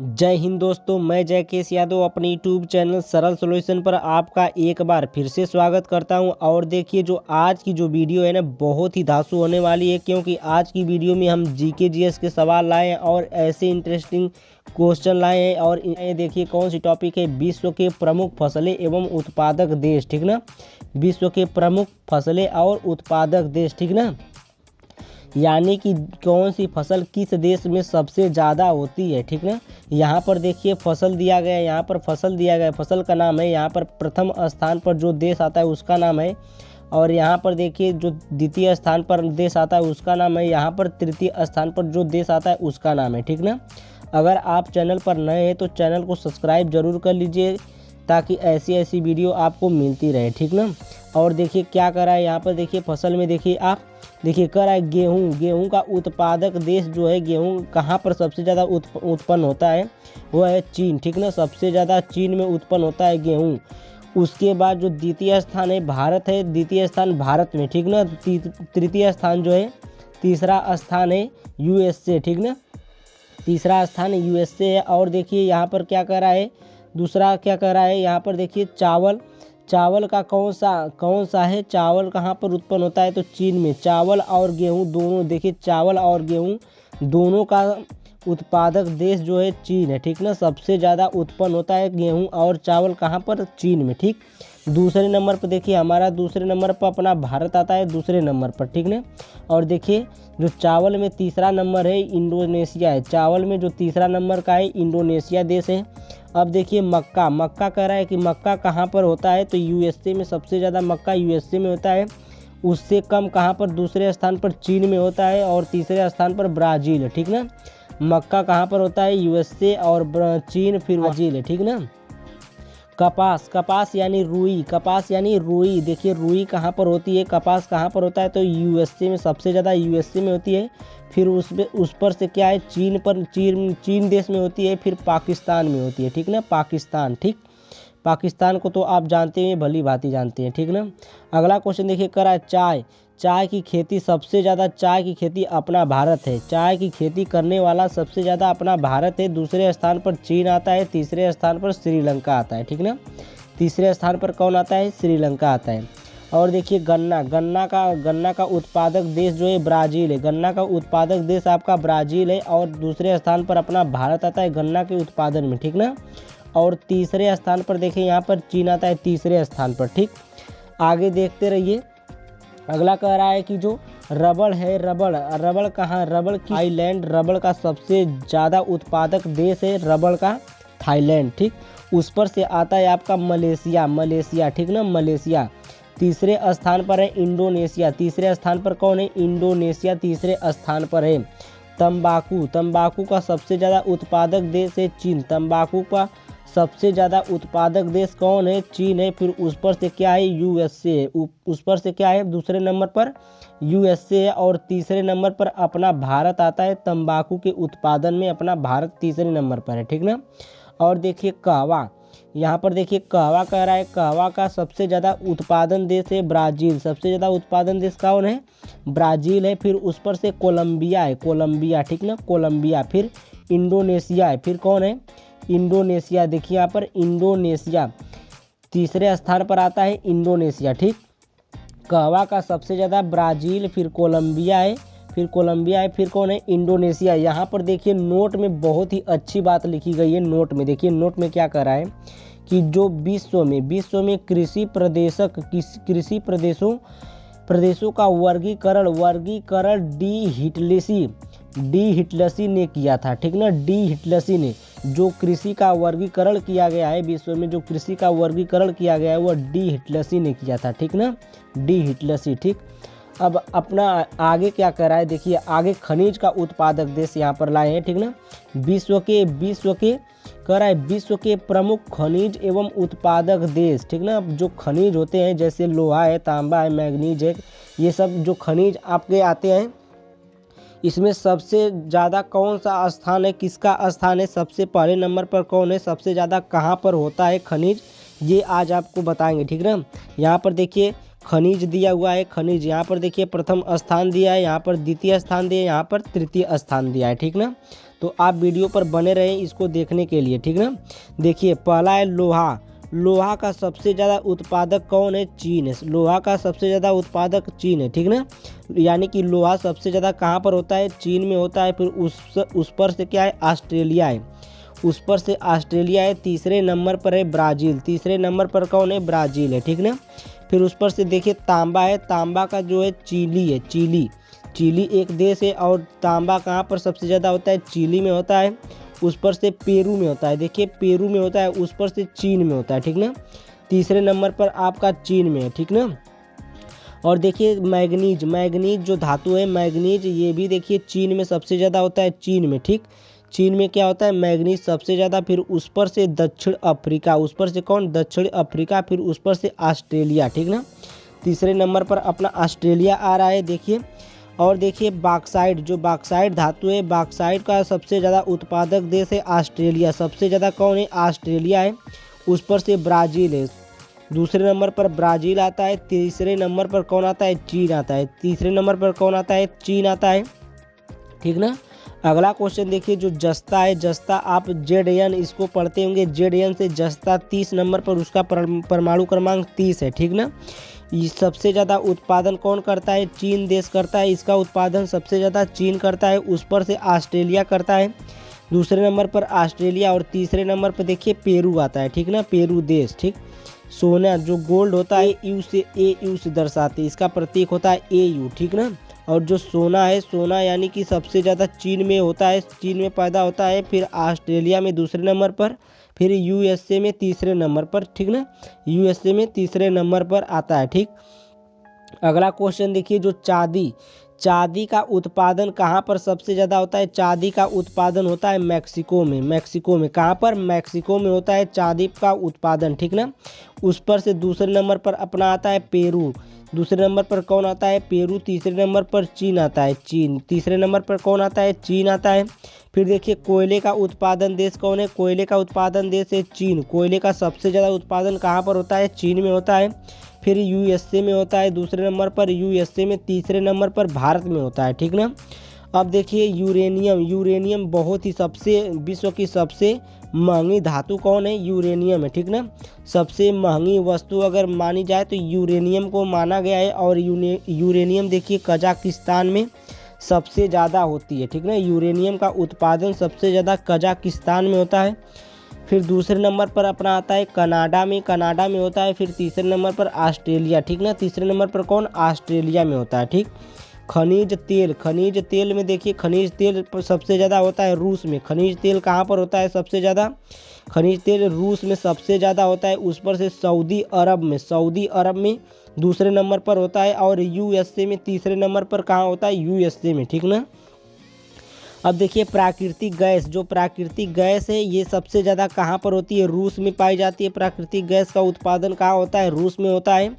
जय हिंद दोस्तों, मैं जयकेश यादव अपने यूट्यूब चैनल सरल सॉल्यूशन पर आपका एक बार फिर से स्वागत करता हूं। और देखिए, जो आज की जो वीडियो है ना, बहुत ही धांसू होने वाली है, क्योंकि आज की वीडियो में हम जीके जीएस के सवाल लाए हैं और ऐसे इंटरेस्टिंग क्वेश्चन लाए हैं। और ये देखिए कौन सी टॉपिक है, विश्व के प्रमुख फसलें एवं उत्पादक देश, ठीक ना। विश्व के प्रमुख फसलें और उत्पादक देश, ठीक ना, यानी कि कौन सी फसल किस देश में सबसे ज़्यादा होती है, ठीक ना। यहाँ पर देखिए फसल दिया गया है, यहाँ पर फसल दिया गया है, फसल का नाम है, यहाँ पर प्रथम स्थान पर जो देश आता है उसका नाम है, और यहाँ पर देखिए जो द्वितीय स्थान पर देश आता है उसका नाम है, यहाँ पर तृतीय स्थान पर जो देश आता है उसका नाम है, ठीक ना। अगर आप चैनल पर नए हैं तो चैनल को सब्सक्राइब जरूर कर लीजिए, ताकि ऐसी ऐसी वीडियो आपको मिलती रहे, ठीक ना। और देखिए क्या करा है यहाँ पर, देखिए फसल में देखिए आप देखिए कर रहा है गेहूं का उत्पादक देश जो है, गेहूं कहाँ पर सबसे ज़्यादा उत्पन्न होता है, वो है चीन, ठीक ना। सबसे ज़्यादा चीन में उत्पन्न होता है गेहूं। उसके बाद जो द्वितीय स्थान है भारत है, द्वितीय स्थान भारत में, ठीक ना। तृतीय स्थान जो है, तीसरा स्थान है यूएसए, ठीक ना, तीसरा स्थान यूएसए है। और देखिए यहाँ पर क्या कर रहा है, दूसरा क्या कर रहा है, यहाँ पर देखिए चावल का कौन सा है, चावल कहाँ पर उत्पन्न होता है, तो चीन में। चावल और गेहूं दोनों, देखिए चावल और गेहूं दोनों का उत्पादक देश जो है चीन है, ठीक ना। सबसे ज़्यादा उत्पन्न होता है गेहूं और चावल कहाँ पर, चीन में, ठीक। दूसरे नंबर पर देखिए हमारा, दूसरे नंबर पर अपना भारत आता है, दूसरे नंबर पर, ठीक ना। और देखिए जो चावल में तीसरा नंबर है इंडोनेशिया है, चावल में जो तीसरा नंबर का है इंडोनेशिया देश है। अब देखिए मक्का कह रहा है कि मक्का कहाँ पर होता है, तो यूएसए में। सबसे ज़्यादा मक्का यूएसए में होता है, उससे कम कहाँ पर, दूसरे स्थान पर चीन में होता है, और तीसरे स्थान पर ब्राज़ील है, ठीक ना। मक्का कहाँ पर होता है, यूएसए और चीन, फिर ब्राज़ील है, ठीक ना। कपास यानी रुई, देखिए रुई कहाँ पर होती है, कपास कहाँ पर होता है, तो यूएसए में, सबसे ज़्यादा यूएसए में होती है। फिर उस पर से क्या है, चीन देश में होती है, फिर पाकिस्तान में होती है, ठीक ना, पाकिस्तान, ठीक। पाकिस्तान को तो आप जानते हैं, भली भांति जानते हैं, ठीक ना। अगला क्वेश्चन देखिए करा है चाय की खेती, सबसे ज़्यादा चाय की खेती अपना भारत है, चाय की खेती करने वाला सबसे ज़्यादा अपना भारत है। दूसरे स्थान पर चीन आता है, तीसरे स्थान पर श्रीलंका आता है, ठीक ना। तीसरे स्थान पर कौन आता है, श्रीलंका आता है। और देखिए गन्ना का उत्पादक देश जो है ब्राज़ील है, गन्ना का उत्पादक देश आपका ब्राज़ील है, और दूसरे स्थान पर अपना भारत आता है गन्ना के उत्पादन में, ठीक ना। और तीसरे स्थान पर देखिए यहाँ पर चीन आता है, तीसरे स्थान पर, ठीक। आगे देखते रहिए। अगला कह रहा है कि जो रबड़ है, रबड़ कहाँ, रबड़ की थाईलैंड, रबड़ का सबसे ज़्यादा उत्पादक देश है रबड़ का थाईलैंड, ठीक। उस पर से आता है आपका मलेशिया, ठीक ना, मलेशिया। तीसरे स्थान पर है इंडोनेशिया, तीसरे स्थान पर कौन है, इंडोनेशिया तीसरे स्थान पर है। तंबाकू का सबसे ज़्यादा उत्पादक देश है चीन, तंबाकू का सबसे ज़्यादा उत्पादक देश कौन है, चीन है। फिर उस पर से क्या है, यूएसए है, उस पर से क्या है, दूसरे नंबर पर यूएसए है, और तीसरे नंबर पर अपना भारत आता है। तंबाकू के उत्पादन में अपना भारत तीसरे नंबर पर है, ठीक ना। और देखिए कहवा, यहाँ पर देखिए कहवा कह रहा है, कहवा का सबसे ज़्यादा उत्पादन देश है ब्राज़ील, सबसे ज़्यादा उत्पादन देश कौन है, ब्राज़ील है। फिर उस पर से कोलंबिया है, ठीक ना, कोलंबिया। फिर इंडोनेशिया है, फिर कौन है, इंडोनेशिया। देखिए यहाँ पर इंडोनेशिया तीसरे स्थान पर आता है, इंडोनेशिया, ठीक। कहवा का सबसे ज़्यादा ब्राज़ील, फिर कोलंबिया है, फिर कौन है, इंडोनेशिया। यहाँ पर देखिए नोट में बहुत ही अच्छी बात लिखी गई है, नोट में देखिए, नोट में क्या कर रहा है कि जो विश्व में कृषि प्रदेशों का वर्गीकरण डी हिटलसी ने किया था, ठीक ना। डी हिटलसी ने जो कृषि का वर्गीकरण किया गया है, विश्व में जो कृषि का वर्गीकरण किया गया है, वह डी हिटलसी ने किया था, ठीक ना, डी हिटलसी, ठीक। अब अपना आगे क्या कर रहा है, देखिए आगे खनिज का उत्पादक देश यहाँ पर लाए हैं, ठीक ना। विश्व के कह रहा है विश्व के प्रमुख खनिज एवं उत्पादक देश, ठीक ना। जो खनिज होते हैं जैसे लोहा है, तांबा है, मैग्नीज है, ये सब जो खनिज आपके आते हैं, इसमें सबसे ज़्यादा कौन सा स्थान है, किसका स्थान है, सबसे पहले नंबर पर कौन है, सबसे ज़्यादा कहाँ पर होता है खनिज, ये आज आपको बताएंगे, ठीक ना। यहाँ पर देखिए खनिज दिया हुआ है, खनिज यहाँ पर देखिए प्रथम स्थान दिया है, यहाँ पर द्वितीय स्थान दिया है, यहाँ पर तृतीय स्थान दिया है, ठीक ना। तो आप वीडियो पर बने रहें इसको देखने के लिए, ठीक ना। देखिए पहला है लोहा। लोहा का सबसे ज़्यादा उत्पादक कौन है? चीन है। लोहा का सबसे ज़्यादा उत्पादक चीन है, ठीक ना। यानी कि लोहा सबसे ज़्यादा कहाँ पर होता है? चीन में होता है। फिर उस पर से क्या है? ऑस्ट्रेलिया है। उस पर से ऑस्ट्रेलिया है। तीसरे नंबर पर है ब्राज़ील। तीसरे नंबर पर कौन है? ब्राज़ील है, ठीक ना। फिर उस पर से देखिए तांबा है। तांबा का जो है चिली है। चिली, चिली एक देश है और तांबा कहाँ पर सबसे ज़्यादा होता है? चिली में होता है। उस पर से पेरू में होता है। देखिए पेरू में होता है। उस पर से चीन में होता है, ठीक ना। तीसरे नंबर पर आपका चीन में है, ठीक ना। और देखिए मैग्नीज, मैग्नीज जो धातु है मैग्नीज, ये भी देखिए चीन में सबसे ज़्यादा होता है। चीन में, ठीक। चीन में क्या होता है? मैग्नीज सबसे ज़्यादा। फिर उस पर से दक्षिण अफ्रीका। उस पर से कौन? दक्षिण अफ्रीका। फिर उस पर से ऑस्ट्रेलिया, ठीक ना। तीसरे नंबर पर अपना ऑस्ट्रेलिया आ रहा है, देखिए। और देखिए बॉक्साइट, जो बॉक्साइट धातु है, बॉक्साइट का सबसे ज़्यादा उत्पादक देश है ऑस्ट्रेलिया। सबसे ज़्यादा कौन है? ऑस्ट्रेलिया है। उस पर से ब्राज़ील है। दूसरे नंबर पर ब्राज़ील आता है। तीसरे नंबर पर कौन आता है? चीन आता है। तीसरे नंबर पर कौन आता है? चीन आता है, ठीक ना। अगला क्वेश्चन देखिए जो जस्ता है। जस्ता आप ZN इसको पढ़ते होंगे। ZN से जस्ता 30 नंबर पर, उसका परमाणु क्रमांक 30 है, ठीक ना। ये सबसे ज़्यादा उत्पादन कौन करता है? चीन देश करता है। इसका उत्पादन सबसे ज़्यादा चीन करता है। उस पर से ऑस्ट्रेलिया करता है। दूसरे नंबर पर ऑस्ट्रेलिया और तीसरे नंबर पर देखिए पेरू आता है, ठीक ना। पेरू देश, ठीक। सोना जो गोल्ड होता है यू से AU से दर्शाते, इसका प्रतीक होता है AU, ठीक ना। और जो सोना है, सोना यानी कि सबसे ज़्यादा चीन में होता है, चीन में पैदा होता है। फिर ऑस्ट्रेलिया में दूसरे नंबर पर। फिर USA में तीसरे नंबर पर, ठीक ना। USA में तीसरे नंबर पर आता है, ठीक। अगला क्वेश्चन देखिए जो चांदी। चांदी का उत्पादन कहाँ पर सबसे ज़्यादा होता है? चांदी का उत्पादन होता है मैक्सिको में। मैक्सिको में कहाँ पर? मैक्सिको में होता है चांदी का उत्पादन, ठीक ना। उस पर से दूसरे नंबर पर अपना आता है पेरू। दूसरे नंबर पर कौन आता है? पेरू। तीसरे नंबर पर चीन आता है। चीन। तीसरे नंबर पर कौन आता है? चीन आता है। फिर देखिए कोयले का उत्पादन देश कौन है? कोयले का उत्पादन देश है चीन। कोयले का सबसे ज़्यादा उत्पादन कहाँ पर होता है? चीन में होता है। फिर USA में होता है दूसरे नंबर पर। USA में तीसरे नंबर पर भारत में होता है, ठीक ना। अब देखिए यूरेनियम। यूरेनियम बहुत ही सबसे विश्व की सबसे महंगी धातु कौन है? यूरेनियम है, ठीक ना। सबसे महंगी वस्तु अगर मानी जाए तो यूरेनियम को माना गया है। और यूरेनियम देखिए कजाकिस्तान में सबसे ज़्यादा होती है, ठीक ना। यूरेनियम का उत्पादन सबसे ज़्यादा कजाकिस्तान में होता है। फिर दूसरे नंबर पर अपना आता है कनाडा में। कनाडा में होता है। फिर तीसरे नंबर पर ऑस्ट्रेलिया, ठीक ना। तीसरे नंबर पर कौन? ऑस्ट्रेलिया में होता है, ठीक। खनिज तेल। खनिज तेल में देखिए खनिज तेल सबसे ज़्यादा होता है रूस में। खनिज तेल कहाँ पर होता है सबसे ज़्यादा? खनिज तेल रूस में सबसे ज़्यादा होता है। उस पर से सऊदी अरब में, सऊदी अरब में दूसरे नंबर पर होता है। और USA में तीसरे नंबर पर कहाँ होता है? USA में, ठीक ना। अब देखिए प्राकृतिक गैस। जो प्राकृतिक गैस है ये सबसे ज़्यादा कहाँ पर होती है? रूस में पाई जाती है। प्राकृतिक गैस का उत्पादन कहाँ होता है? रूस में होता है।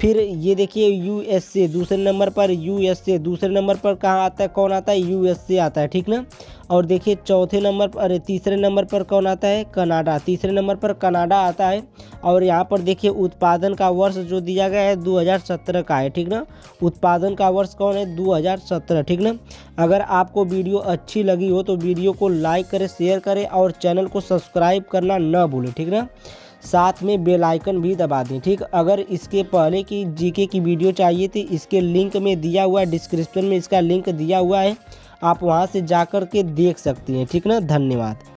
फिर ये देखिए USA दूसरे नंबर पर। USA दूसरे नंबर पर कहाँ आता है? कौन आता है? USA आता है, ठीक ना। और देखिए चौथे नंबर पर, अरे तीसरे नंबर पर कौन आता है? कनाडा। तीसरे नंबर पर कनाडा आता है। और यहाँ पर देखिए उत्पादन का वर्ष जो दिया गया है 2017 का है, ठीक ना। उत्पादन का वर्ष कौन है? 2017, ठीक ना। अगर आपको वीडियो अच्छी लगी हो तो वीडियो को लाइक करें, शेयर करें और चैनल को सब्सक्राइब करना न भूलें, ठीक ना। साथ में बेल आइकन भी दबा दें, ठीक। अगर इसके पहले की GK की वीडियो चाहिए थी, इसके लिंक में दिया हुआ है, डिस्क्रिप्शन में इसका लिंक दिया हुआ है, आप वहां से जाकर के देख सकती हैं, ठीक ना। धन्यवाद।